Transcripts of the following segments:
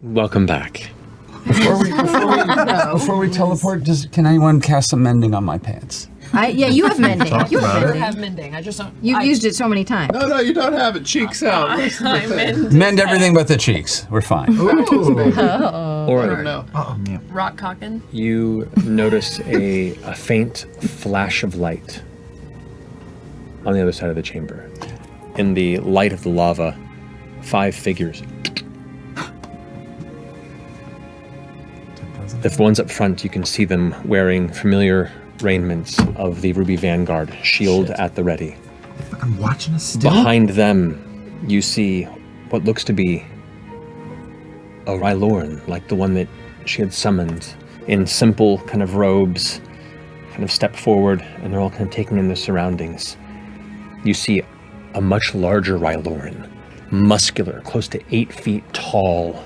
Welcome back. Before we teleport, can anyone cast some mending on my pants? Yeah, you have mending. You have mending. I just don't. You've used it so many times. No, you don't have it. Cheeks out. Mend everything but the cheeks. We're fine. Or Rock cocking. you notice a faint flash of light on the other side of the chamber. In the light of the lava, 5 figures. The ones up front, you can see them wearing familiar raiments of the Ruby Vanguard, shield at the ready. I'm watching us still. Behind them, you see what looks to be a Rylorn, like the one that she had summoned, in simple kind of robes, kind of step forward, and they're all kind of taking in their surroundings. You see a much larger Rylorn, muscular, close to 8 feet tall.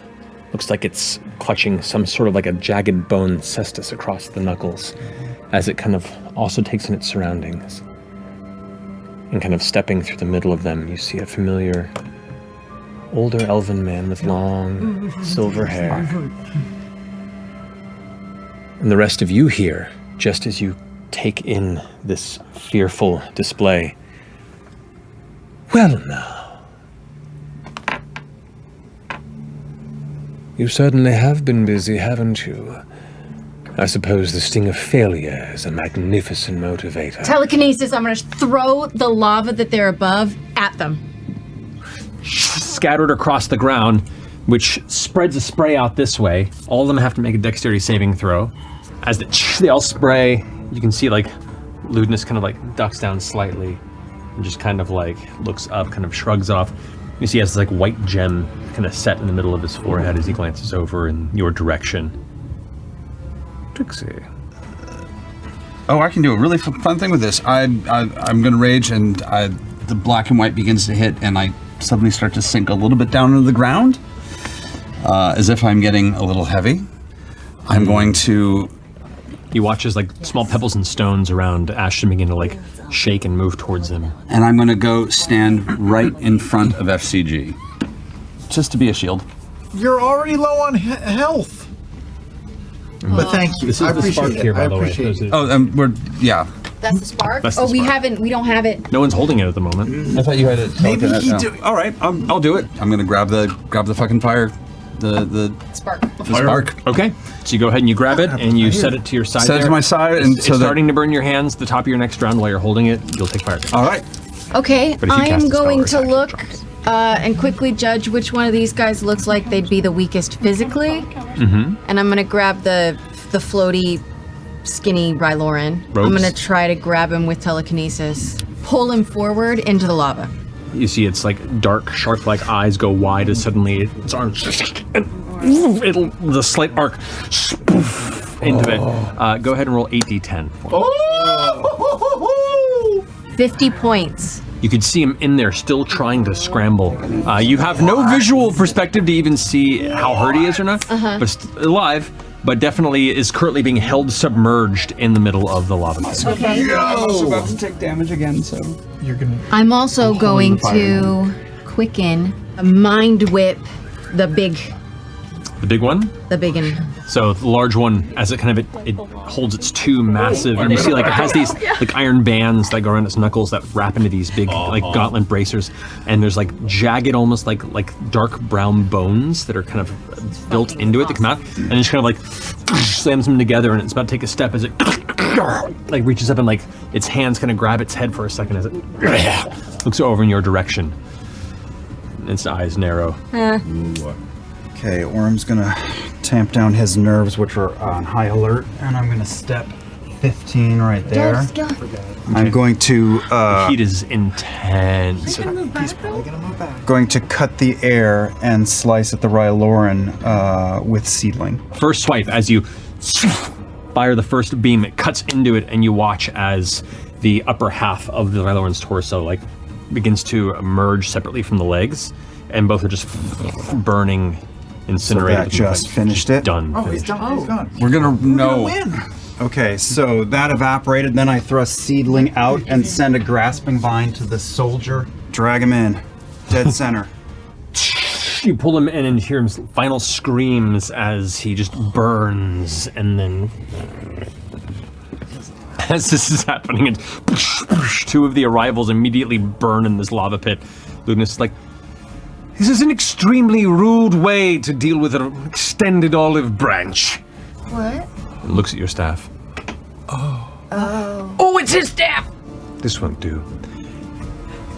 Looks like it's clutching some sort of like a jagged bone cestus across the knuckles, as it kind of also takes in its surroundings. And kind of stepping through the middle of them, you see a familiar older elven man with long silver hair. And the rest of you here, just as you take in this fearful display. Well now. You certainly have been busy, haven't you? I suppose the sting of failure is a magnificent motivator. Telekinesis, I'm going to throw the lava that they're above at them. Scattered across the ground, which spreads a spray out this way. All of them have to make a dexterity saving throw. As they all spray, you can see like Ludinus kind of like ducks down slightly and just kind of like looks up, kind of shrugs off. You see he has this like white gem kind of set in the middle of his forehead as he glances over in your direction. Trixie. Oh, I can do a really fun thing with this. I'm going to rage, and the black and white begins to hit, and I suddenly start to sink a little bit down into the ground, as if I'm getting a little heavy. I'm going to... You watch as like small pebbles and stones around Ashton begin to like shake and move towards him. And I'm going to go stand right in front of FCG, just to be a shield. You're already low on health. But thank you. This is the spark here, by the way. Yeah. That's the spark? That's the we spark. don't have it. No one's holding it at the moment. I thought you had it. Maybe he do. All right, I'll do it. I'm going to grab the fucking fire. The Spark. spark. Okay, so you go ahead and you grab it and you set it to your side. Set it to my side, and it's starting to burn your hands. The top of your next round, while you're holding it, you'll take fire. All right. Okay, But if you I cast am a spell going or to attack, look it drops. and quickly judge which one of these guys looks like they'd be the weakest physically. Mm-hmm. And I'm going to grab the floaty, skinny Rylorn. I'm Ropes. going to try to grab him with telekinesis. Pull him forward into the lava. You see its like dark, shark-like eyes go wide as suddenly its arms and the slight arc into it. Go ahead and roll 8d10. For me. 50 points. You could see him in there still trying to scramble. You have no visual perspective to even see how hurt he is or not, but alive, but definitely is currently being held submerged in the middle of the lava. Okay. I'm also about to take damage again, so... You're gonna. I'm also going to quicken, mind whip the big one? The big one. So the large one, as it kind of it holds its two massive, and you see like it has these like iron bands that go around its knuckles that wrap into these big like gauntlet bracers, and there's like jagged, almost like dark brown bones that are kind of built into it that come out, and it just kind of like slams them together, and it's about to take a step as it like reaches up and like its hands kind of grab its head for a second as it looks over in your direction. Its eyes narrow. Okay, Orm's gonna tamp down his nerves, which are on high alert, and I'm gonna step 15 right there. I'm going to The heat is intense. he's probably gonna move back. Going to cut the air and slice at the Rylorn with Seedling. First swipe, as you fire the first beam, it cuts into it, and you watch as the upper half of the Rylorn's torso like begins to emerge separately from the legs, and both are just burning, incinerated. So that just finished it? Done. Oh, he's Finished. done. He's gone. We're gonna know. Win. Okay, so that evaporated, then I thrust Seedling out and send a grasping vine to the soldier. Drag him in. Dead center. You pull him in and hear him final screams as he just burns, and then as this is happening, and two of the arrivals immediately burn in this lava pit. Ludinus is like, this is an extremely rude way to deal with an extended olive branch. What? And looks at your staff. Oh, it's his staff! This won't do.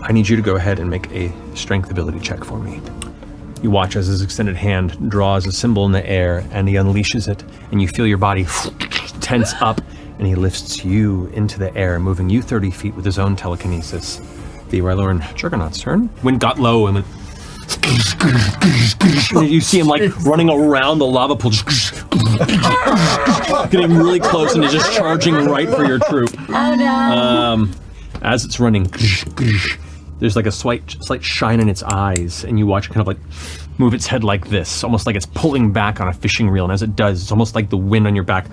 I need you to go ahead and make a strength ability check for me. You watch as his extended hand draws a symbol in the air, and he unleashes it, and you feel your body tense up, and he lifts you into the air, moving you 30 feet with his own telekinesis. The Ryloran Juggernaut's turn. Wind got low and went... You see him like running around the lava pool, getting really close, and is just charging right for your troop. Oh no! As it's running, there's like a slight shine in its eyes, and you watch it kind of like move its head like this, almost like it's pulling back on a fishing reel. And as it does, it's almost like the wind on your back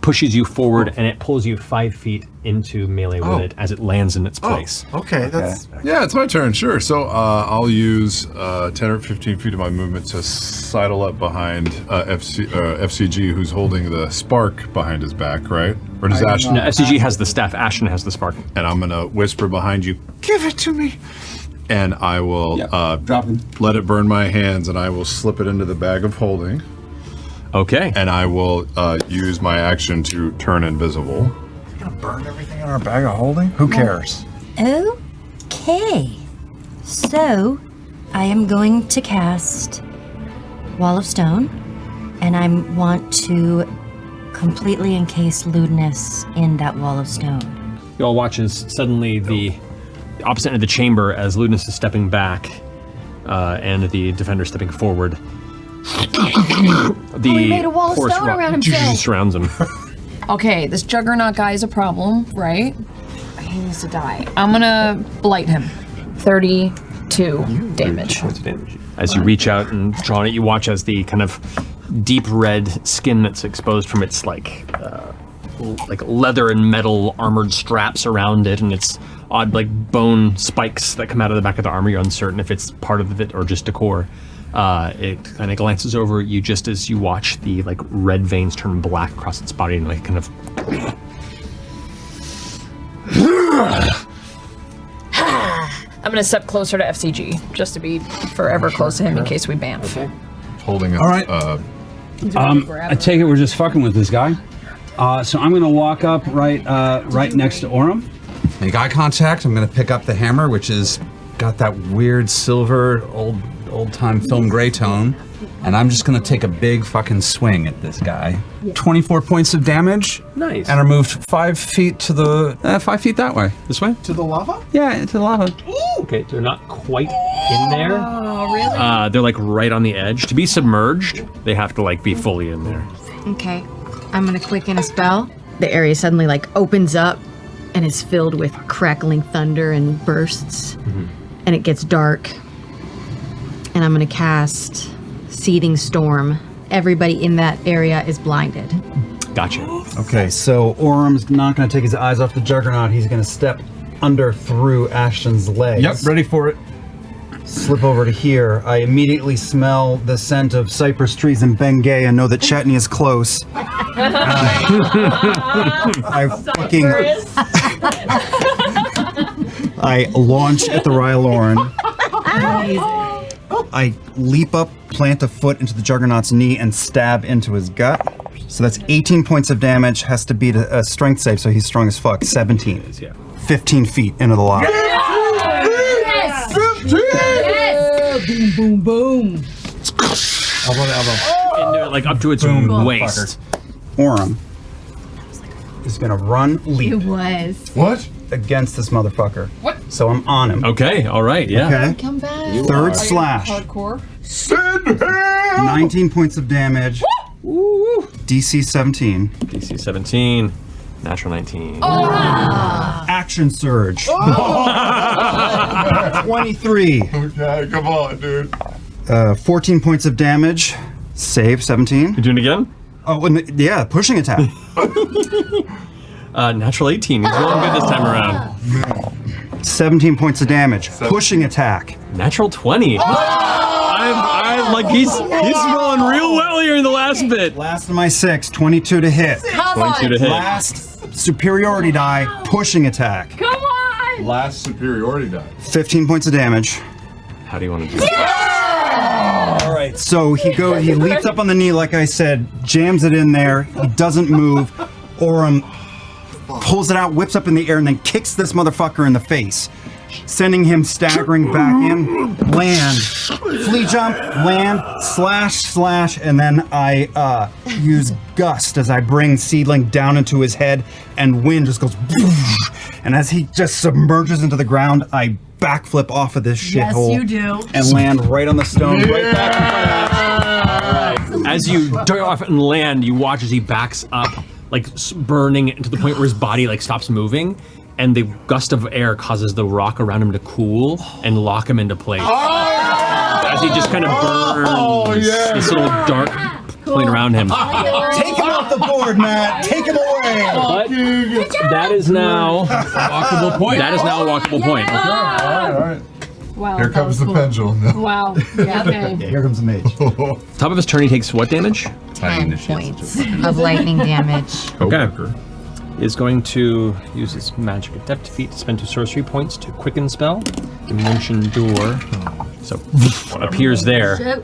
pushes you forward, and it pulls you 5 feet into melee with it as it lands in its place. Okay, that's... Yeah, it's my turn, sure. So I'll use 10 or 15 feet of my movement to sidle up behind FCG, who's holding the spark behind his back, right? Or does Ashton? No, FCG has the staff, Ashton has the spark. And I'm going to whisper behind you, give it to me. And I will let it burn my hands, and I will slip it into the bag of holding. Okay. And I will use my action to turn invisible. We're gonna burn everything in our bag of holding? Who cares? Okay. So, I am going to cast Wall of Stone, and I want to completely encase Ludinus in that Wall of Stone. You all watch as suddenly the opposite end of the chamber, as Ludinus is stepping back and the defender stepping forward. He made a wall of stone around himself. Surrounds him. Okay, this Juggernaut guy is a problem, right? He needs to die. I'm gonna blight him. 32 damage. As you reach out and draw on it, you watch as the kind of deep red skin that's exposed from its like leather and metal armored straps around it, and its odd like bone spikes that come out of the back of the armor. You're uncertain if it's part of it or just decor. It kind of glances over at you just as you watch the like red veins turn black across its body and like kind of. I'm gonna step closer to FCG just to be forever close to him in case we bamf. Okay. Holding up. All right. I take it we're just fucking with this guy. So I'm gonna walk up right next to Orem. Make eye contact. I'm gonna pick up the hammer, which is got that weird silver old-time film gray tone, and I'm just gonna take a big fucking swing at this guy. 24 points of damage. Nice. And I moved 5 feet to the 5 feet that way. This way? To the lava? Yeah, to the lava. Okay, they're not quite in there. Oh, really? They're like right on the edge. To be submerged, they have to like be fully in there. Okay, I'm gonna quicken a spell. The area suddenly like opens up and is filled with crackling thunder and bursts, and it gets dark. And I'm gonna cast Seething Storm. Everybody in that area is blinded. Gotcha. Okay, so Orem's not going to take his eyes off the Juggernaut. He's going to step under through Ashton's legs. Yep, ready for it. Slip over to here. I immediately smell the scent of cypress trees and Bengay and know that Chetney is close. I fucking... I launch at the Ryloran. I leap up, plant a foot into the Juggernaut's knee, and stab into his gut. So that's 18 points of damage, has to beat a strength save, so he's strong as fuck. 17. Yeah. 15 feet into the lava. Yes! 15! Yes! Boom, boom, boom. Elbow to elbow. And like up to its waist. Orem is gonna run, leap It was. What? against this motherfucker. What? So I'm on him. Okay, all right, yeah. Okay. Come back. Third slash. Hardcore. Send him! 19 points of damage. DC 17. DC 17, natural 19. Action surge. 23. Okay, come on, dude. 14 points of damage. Save 17. You doing it again? Oh, and yeah, pushing attack. Natural 18. He's rolling good this time around. 17 points of damage. Pushing attack. Natural 20. I'm like, he's rolling real well here in the last bit. Last of my 6, 22 to hit. 22 to hit. Last superiority die, pushing attack. Come on! Last superiority die. 15 points of damage. How do you want to do this? All right, so he leaps up on the knee, like I said, jams it in there. He doesn't move. Orem pulls it out, whips up in the air, and then kicks this motherfucker in the face, sending him staggering back in. Land, flea jump, land, slash, and then I use gust as I bring Seedling down into his head, and wind just goes, and as he just submerges into the ground, I backflip off of this shithole. Yes, you do. And land right on the stone, right back in front of us. As you dart off and land, you watch as he backs up, like burning to the point where his body like stops moving, and the gust of air causes the rock around him to cool and lock him into place. As he just kind of burns this little dark point around him. Take him off the board, Matt. Take him away. But that is now a walkable point. That is now a walkable point. All right. Wow. Here comes the pendulum. Wow. Okay. Here comes the mage. Top of his turn, he takes what damage? 10 points of lightning damage. Okay. Is going to use his magic adept feat to spend 2 sorcery points to quicken spell. Dimension door. So appears there.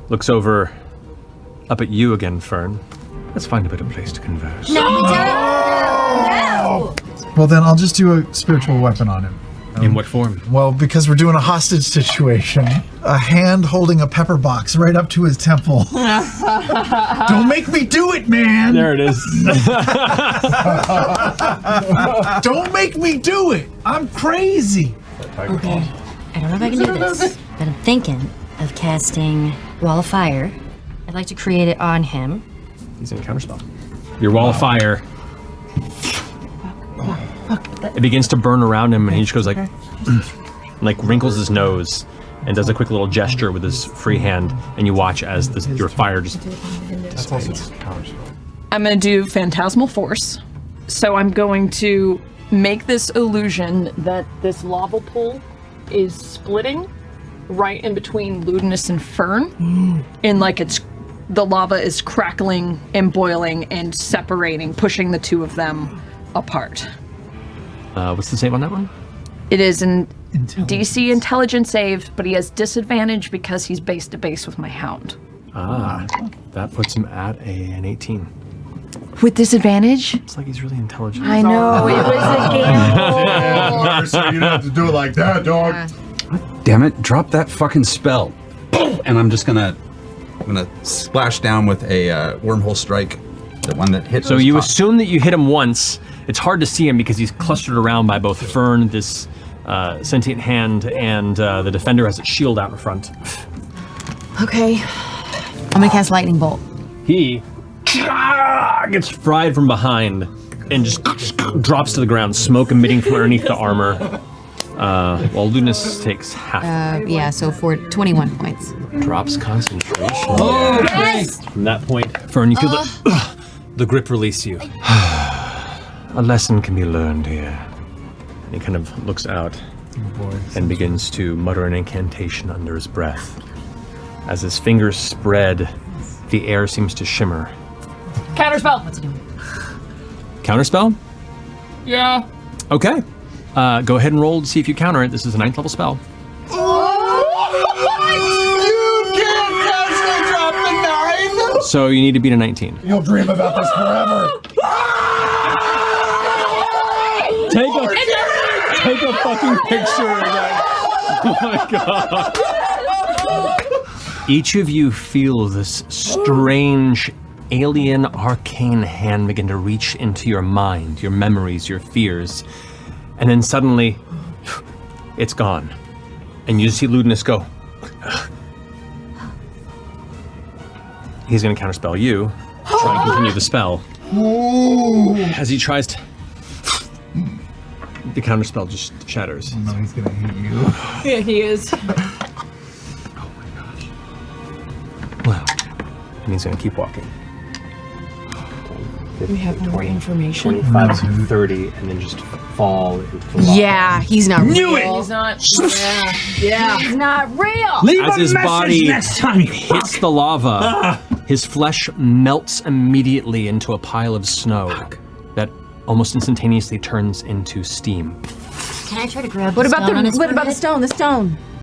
Looks over up at you again, Fern. Let's find a better place to converse. No! Well, then I'll just do a spiritual weapon on him. In what form? Well, because we're doing a hostage situation, a hand holding a pepper box right up to his temple. Don't make me do it, man! There it is. Don't make me do it! I'm crazy! Okay. I don't know if I can do this, but I'm thinking of casting Wall of Fire. I'd like to create it on him. He's in counterspell. Your wall of fire. It begins to burn around him, and he just goes like wrinkles his nose, and does a quick little gesture with his free hand, and you watch as your fire just dissipates. I'm going to do Phantasmal Force. So I'm going to make this illusion that this lava pool is splitting right in between Ludinus and Fern. And like the lava is crackling and boiling and separating, pushing the two of them apart. What's the save on that one? It is an DC intelligence save, but he has disadvantage because he's base to base with my hound. Ah, that puts him at an 18. With disadvantage? It's like he's really intelligent. I know, it was a gamble. So you don't have to do it like that, dog. Damn it, drop that fucking spell. And I'm just gonna splash down with a wormhole strike. The one that hits. So you assume that you hit him once. It's hard to see him because he's clustered around by both Fern, this sentient hand, and the defender has its shield out in front. Okay. I'm gonna cast Lightning Bolt. He gets fried from behind and just drops to the ground, smoke emitting from underneath the armor, while Ludinus takes half. Yeah, so for 21 points. Drops concentration. Oh, yes! From that point, Fern, you feel the grip release you. A lesson can be learned here. And he kind of looks out and begins to mutter an incantation under his breath. As his fingers spread, the air seems to shimmer. Counterspell. What's he doing? Counterspell? Yeah. Okay. Go ahead and roll to see if you counter it. This is a 9th level spell. So you need to beat a 19. You'll dream about this forever. Take a fucking picture of that. Oh my god. Each of you feel this strange, alien, arcane hand begin to reach into your mind, your memories, your fears. And then suddenly, it's gone. And you see Ludinus go. He's going to counterspell you, try and continue the spell. As he tries to... The counterspell just shatters. No, he's gonna hit you. Yeah, he is. Oh my gosh. Well, and he's going to keep walking. We have more 20, information. 25, 30, and then just fall into the lava. Yeah, he's not real. He's not. Yeah. He's not real. Leave As a his message body next time you hits the lava, his flesh melts immediately into a pile of snow that almost instantaneously turns into steam. Can I try to grab What the about stone on his the forehead? stone? The stone.